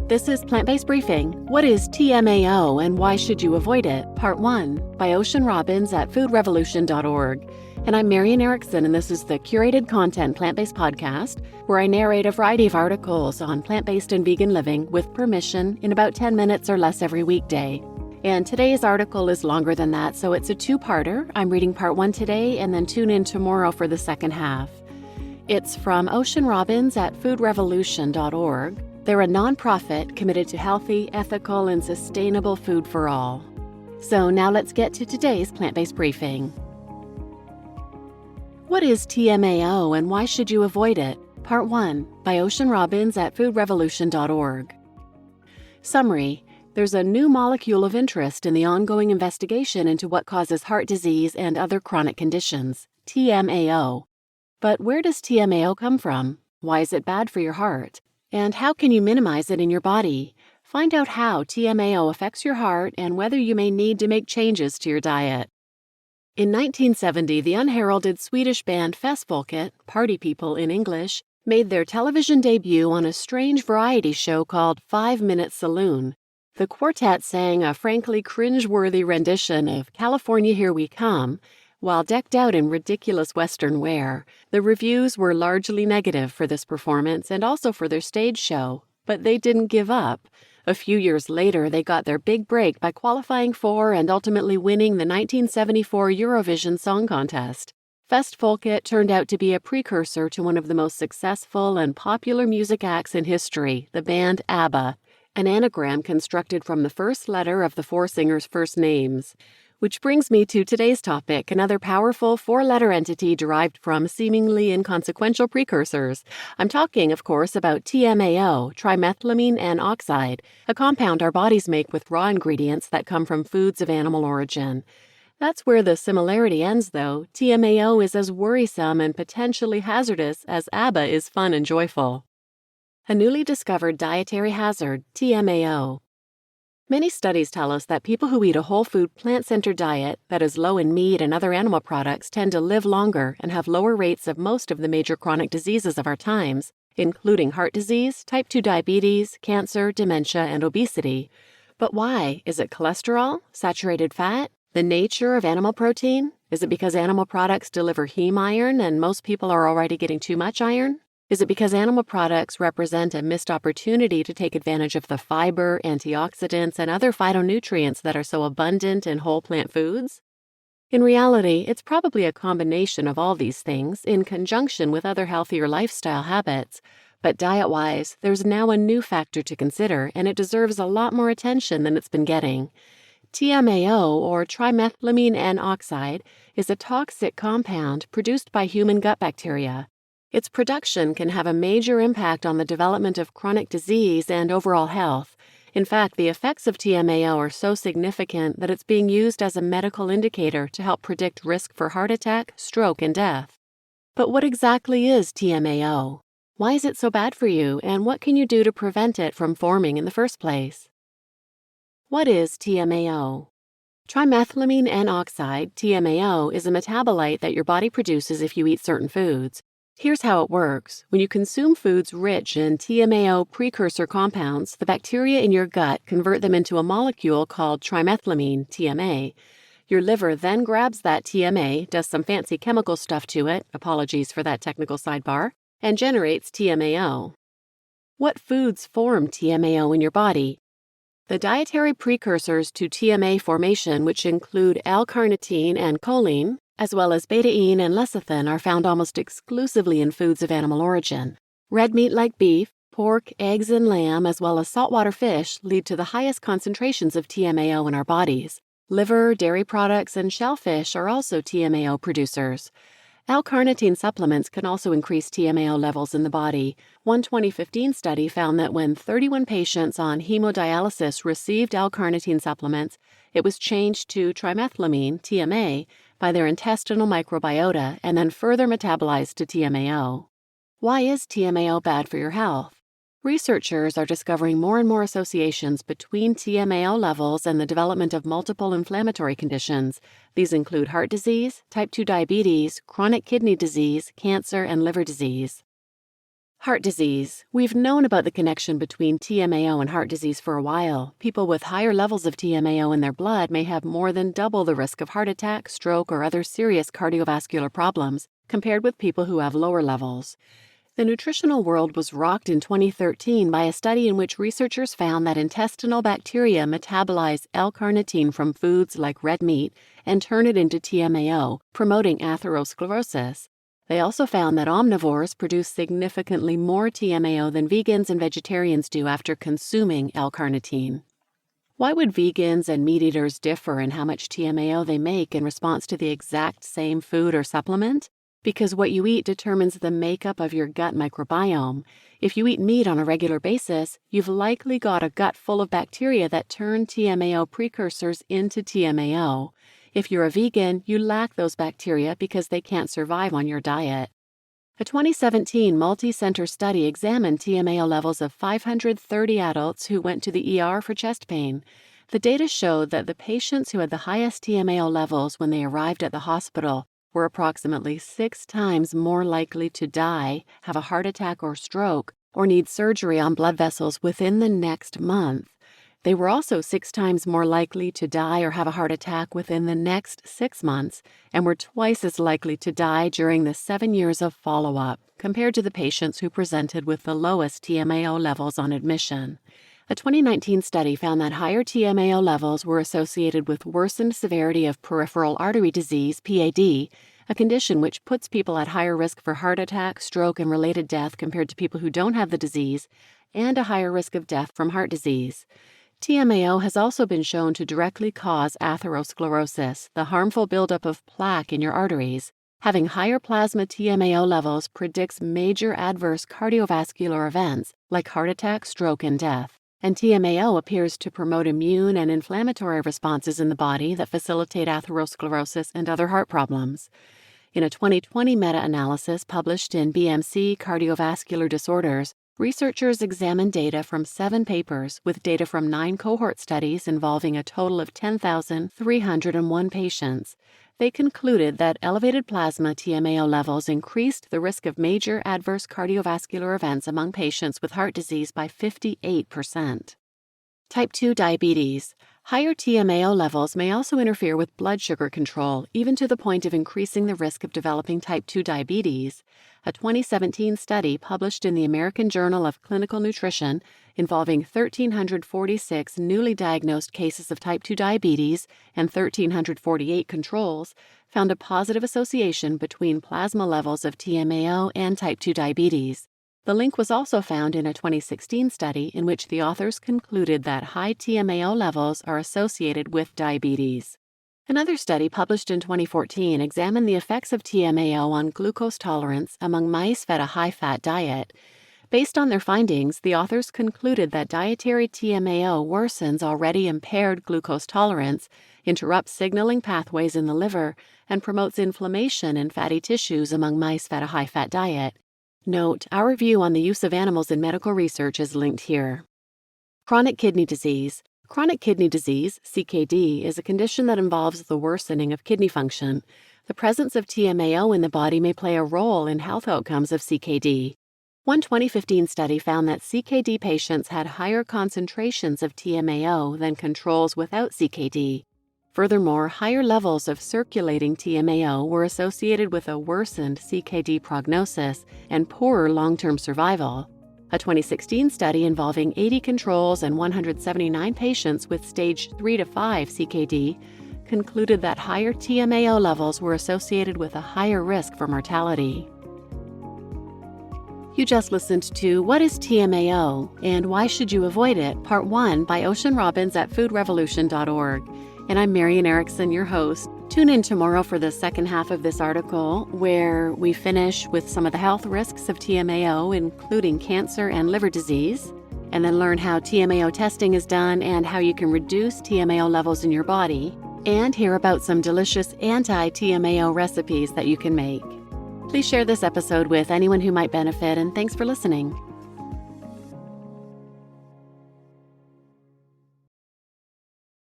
This is Plant-Based Briefing. What is TMAO and why should you avoid it? Part 1 by Ocean Robbins at foodrevolution.org. And I'm Marian Erickson, and this is the curated content plant-based podcast where I narrate a variety of articles on plant-based and vegan living with permission in about 10 minutes or less every weekday. And today's article is longer than that, so it's a two-parter. I'm reading part 1 today and then tune in tomorrow for the second half. It's from Ocean Robbins at foodrevolution.org. They're a nonprofit committed to healthy, ethical, and sustainable food for all. So now let's get to today's plant-based briefing. What is TMAO and why should you avoid it? Part 1 by Ocean Robbins at foodrevolution.org. Summary: there's a new molecule of interest in the ongoing investigation into what causes heart disease and other chronic conditions, TMAO. But where does TMAO come from? Why is it bad for your heart? And how can you minimize it in your body? Find out how TMAO affects your heart and whether you may need to make changes to your diet. In 1970, the unheralded Swedish band Festfolket, Party People in English, made their television debut on a strange variety show called 5 Minute Saloon. The quartet sang a frankly cringe-worthy rendition of California Here We Come. While decked out in ridiculous Western wear, the reviews were largely negative for this performance and also for their stage show, but they didn't give up. A few years later, they got their big break by qualifying for and ultimately winning the 1974 Eurovision Song Contest. Festfolket turned out to be a precursor to one of the most successful and popular music acts in history, the band ABBA, an anagram constructed from the first letter of the four singers' first names. Which brings me to today's topic, another powerful four-letter entity derived from seemingly inconsequential precursors. I'm talking, of course, about TMAO, trimethylamine N-oxide, a compound our bodies make with raw ingredients that come from foods of animal origin. That's where the similarity ends, though. TMAO is as worrisome and potentially hazardous as ABBA is fun and joyful. A newly discovered dietary hazard, TMAO. Many studies tell us that people who eat a whole food, plant-centered diet that is low in meat and other animal products tend to live longer and have lower rates of most of the major chronic diseases of our times, including heart disease, type 2 diabetes, cancer, dementia, and obesity. But why? Is it cholesterol? Saturated fat? The nature of animal protein? Is it because animal products deliver heme iron and most people are already getting too much iron? Is it because animal products represent a missed opportunity to take advantage of the fiber, antioxidants, and other phytonutrients that are so abundant in whole plant foods? In reality, it's probably a combination of all these things in conjunction with other healthier lifestyle habits. But diet-wise, there's now a new factor to consider, and it deserves a lot more attention than it's been getting. TMAO, or trimethylamine N-oxide, is a toxic compound produced by human gut bacteria. Its production can have a major impact on the development of chronic disease and overall health. In fact, the effects of TMAO are so significant that it's being used as a medical indicator to help predict risk for heart attack, stroke, and death. But what exactly is TMAO? Why is it so bad for you, and what can you do to prevent it from forming in the first place? What is TMAO? Trimethylamine N-oxide, TMAO, is a metabolite that your body produces if you eat certain foods. Here's how it works. When you consume foods rich in TMAO precursor compounds, the bacteria in your gut convert them into a molecule called trimethylamine, TMA. Your liver then grabs that TMA, does some fancy chemical stuff to it, apologies for that technical sidebar, and generates TMAO. What foods form TMAO in your body? The dietary precursors to TMA formation, which include L-carnitine and choline, as well as betaine and lecithin, are found almost exclusively in foods of animal origin. Red meat like beef, pork, eggs, and lamb, as well as saltwater fish, lead to the highest concentrations of TMAO in our bodies. Liver, dairy products, and shellfish are also TMAO producers. L-carnitine supplements can also increase TMAO levels in the body. One 2015 study found that when 31 patients on hemodialysis received L-carnitine supplements, it was changed to trimethylamine, TMA, by their intestinal microbiota and then further metabolized to TMAO. Why is TMAO bad for your health? Researchers are discovering more and more associations between TMAO levels and the development of multiple inflammatory conditions. These include heart disease, type 2 diabetes, chronic kidney disease, cancer, and liver disease. Heart disease. We've known about the connection between TMAO and heart disease for a while. People with higher levels of TMAO in their blood may have more than double the risk of heart attack, stroke, or other serious cardiovascular problems compared with people who have lower levels. The nutritional world was rocked in 2013 by a study in which researchers found that intestinal bacteria metabolize L-carnitine from foods like red meat and turn it into TMAO, promoting atherosclerosis. They also found that omnivores produce significantly more TMAO than vegans and vegetarians do after consuming L-carnitine. Why would vegans and meat eaters differ in how much TMAO they make in response to the exact same food or supplement? Because what you eat determines the makeup of your gut microbiome. If you eat meat on a regular basis, you've likely got a gut full of bacteria that turn TMAO precursors into TMAO. If you're a vegan, you lack those bacteria because they can't survive on your diet. A 2017 multi-center study examined TMAO levels of 530 adults who went to the ER for chest pain. The data showed that the patients who had the highest TMAO levels when they arrived at the hospital were approximately 6 times more likely to die, have a heart attack or stroke, or need surgery on blood vessels within the next month. They were also 6 times more likely to die or have a heart attack within the next 6 months, and were twice as likely to die during the 7 years of follow-up, compared to the patients who presented with the lowest TMAO levels on admission. A 2019 study found that higher TMAO levels were associated with worsened severity of peripheral artery disease, PAD, a condition which puts people at higher risk for heart attack, stroke, and related death compared to people who don't have the disease, and a higher risk of death from heart disease. TMAO has also been shown to directly cause atherosclerosis, the harmful buildup of plaque in your arteries. Having higher plasma TMAO levels predicts major adverse cardiovascular events like heart attack, stroke, and death. And TMAO appears to promote immune and inflammatory responses in the body that facilitate atherosclerosis and other heart problems. In a 2020 meta-analysis published in BMC Cardiovascular Disorders, researchers examined data from 7 papers with data from 9 cohort studies involving a total of 10,301 patients. They concluded that elevated plasma TMAO levels increased the risk of major adverse cardiovascular events among patients with heart disease by 58%. Type 2 diabetes. Higher TMAO levels may also interfere with blood sugar control, even to the point of increasing the risk of developing type 2 diabetes. A 2017 study published in the American Journal of Clinical Nutrition involving 1,346 newly diagnosed cases of type 2 diabetes and 1,348 controls found a positive association between plasma levels of TMAO and type 2 diabetes. The link was also found in a 2016 study in which the authors concluded that high TMAO levels are associated with diabetes. Another study published in 2014 examined the effects of TMAO on glucose tolerance among mice fed a high-fat diet. Based on their findings, the authors concluded that dietary TMAO worsens already impaired glucose tolerance, interrupts signaling pathways in the liver, and promotes inflammation in fatty tissues among mice fed a high-fat diet. Note, our review on the use of animals in medical research is linked here. Chronic kidney disease. Chronic kidney disease, CKD, is a condition that involves the worsening of kidney function. The presence of TMAO in the body may play a role in health outcomes of CKD. One 2015 study found that CKD patients had higher concentrations of TMAO than controls without CKD. Furthermore, higher levels of circulating TMAO were associated with a worsened CKD prognosis and poorer long-term survival. A 2016 study involving 80 controls and 179 patients with stage 3 to 5 CKD concluded that higher TMAO levels were associated with a higher risk for mortality. You just listened to What is TMAO and Why Should You Avoid It? Part 1 by Ocean Robbins at foodrevolution.org. And I'm Marian Erickson, your host. Tune in tomorrow for the second half of this article, where we finish with some of the health risks of TMAO, including cancer and liver disease, and then learn how TMAO testing is done and how you can reduce TMAO levels in your body, and hear about some delicious anti-TMAO recipes that you can make. Please share this episode with anyone who might benefit, and thanks for listening.